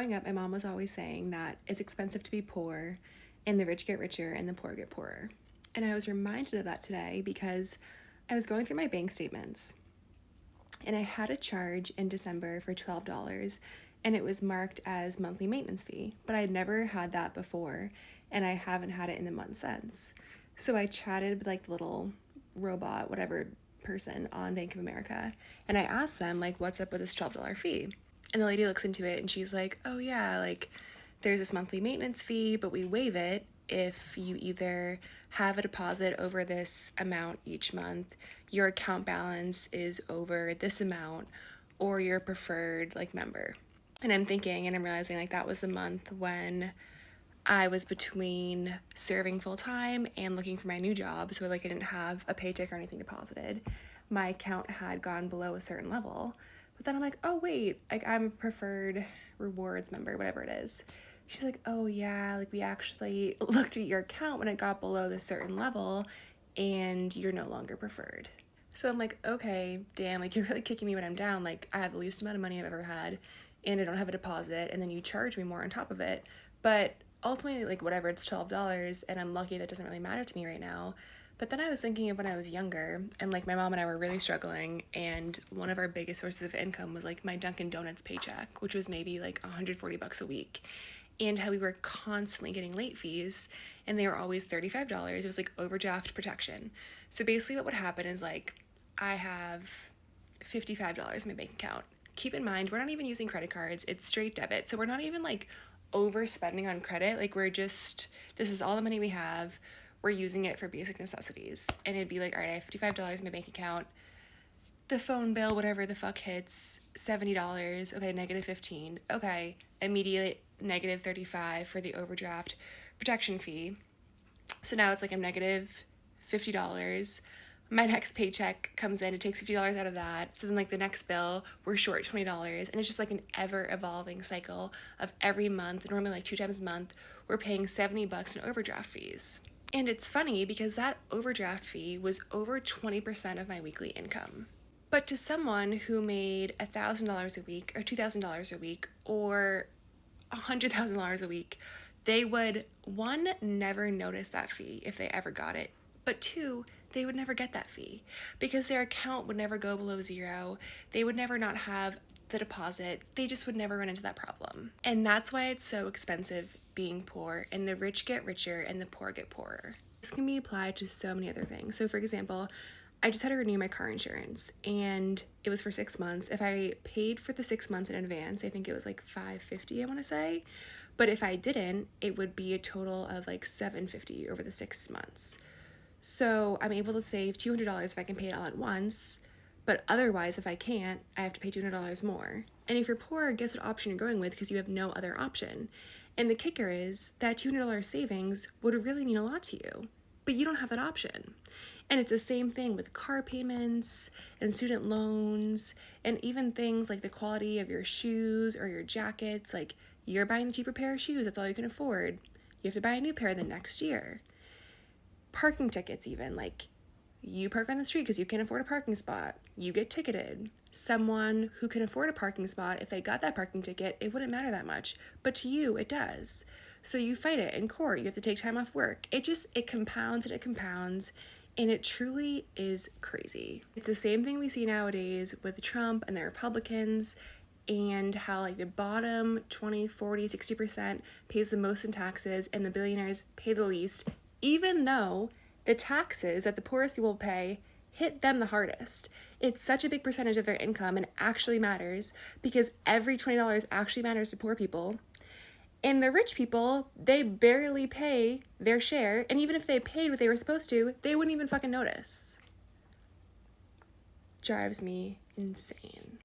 growing up, my mom was always saying that it's expensive to be poor and the rich get richer and the poor get poorer. And I was reminded of that today because I was going through my bank statements and I had a charge in December for $12 and it was marked as monthly maintenance fee, but I'd never had that before and I haven't had it in the month since. So I chatted with like the little robot, whatever person on Bank of America, and I asked them like, what's up with this $12 fee? And the lady looks into it and she's like, oh yeah, like there's this monthly maintenance fee, but we waive it if you either have a deposit over this amount each month, your account balance is over this amount, or you're a preferred like member. And I'm thinking and I'm realizing like that was the month when I was between serving full time and looking for my new job. So like I didn't have a paycheck or anything deposited. My account had gone below a certain level. But then I'm like, oh wait, like I'm a preferred rewards member, whatever it is. She's like, oh yeah, like we actually looked at your account when it got below this certain level and you're no longer preferred. So I'm like, okay, damn, like you're really kicking me when I'm down. Like I have the least amount of money I've ever had and I don't have a deposit and then you charge me more on top of it. But ultimately, like whatever, it's $12 and I'm lucky that doesn't really matter to me right now. But then I was thinking of when I was younger and like my mom and I were really struggling and one of our biggest sources of income was like my Dunkin' Donuts paycheck, which was maybe like $140 a week, and how we were constantly getting late fees and they were always $35. It was like overdraft protection. So basically what would happen is like I have $55 in my bank account. Keep in mind, we're not even using credit cards. It's straight debit. So we're not even like overspending on credit. Like we're just, this is all the money we have. We're using it for basic necessities. And it'd be like, all right, I have $55 in my bank account. The phone bill, whatever the fuck hits, $70. Okay, negative 15. Okay, immediate negative 35 for the overdraft protection fee. So now it's like I'm negative $50. My next paycheck comes in, it takes $50 out of that. So then like the next bill, we're short $20. And it's just like an ever evolving cycle of every month, normally like 2 times a month, we're paying $70 in overdraft fees. And it's funny because that overdraft fee was over 20% of my weekly income. But to someone who made $1,000 a week or $2,000 a week or $100,000 a week, they would, one, never notice that fee if they ever got it, but two, they would never get that fee because their account would never go below zero. They would never not have the deposit. They just would never run into that problem. And that's why it's so expensive being poor, and the rich get richer and the poor get poorer. This can be applied to so many other things. So for example, I just had to renew my car insurance and it was for 6 months. If I paid for the 6 months in advance, I think it was like $550, I want to say. But if I didn't, it would be a total of like $750 over the 6 months. So I'm able to save $200 if I can pay it all at once, but otherwise if I can't, I have to pay $200 more. And if you're poor, guess what option you're going with because you have no other option. And the kicker is that $200 savings would really mean a lot to you, but you don't have that option. And it's the same thing with car payments and student loans and even things like the quality of your shoes or your jackets. Like you're buying the cheaper pair of shoes, that's all you can afford. You have to buy a new pair the next year. Parking tickets even, like you park on the street because you can't afford a parking spot, you get ticketed. Someone who can afford a parking spot, if they got that parking ticket, it wouldn't matter that much, but to you it does. So you fight it in court, you have to take time off work. It compounds and it compounds, and it truly is crazy. It's the same thing we see nowadays with Trump and the Republicans, and how like the bottom 20, 40, 60% pays the most in taxes and the billionaires pay the least, even though the taxes that the poorest people pay hit them the hardest. It's such a big percentage of their income and actually matters because every $20 actually matters to poor people. And the rich people, they barely pay their share, and even if they paid what they were supposed to, they wouldn't even fucking notice. Drives me insane.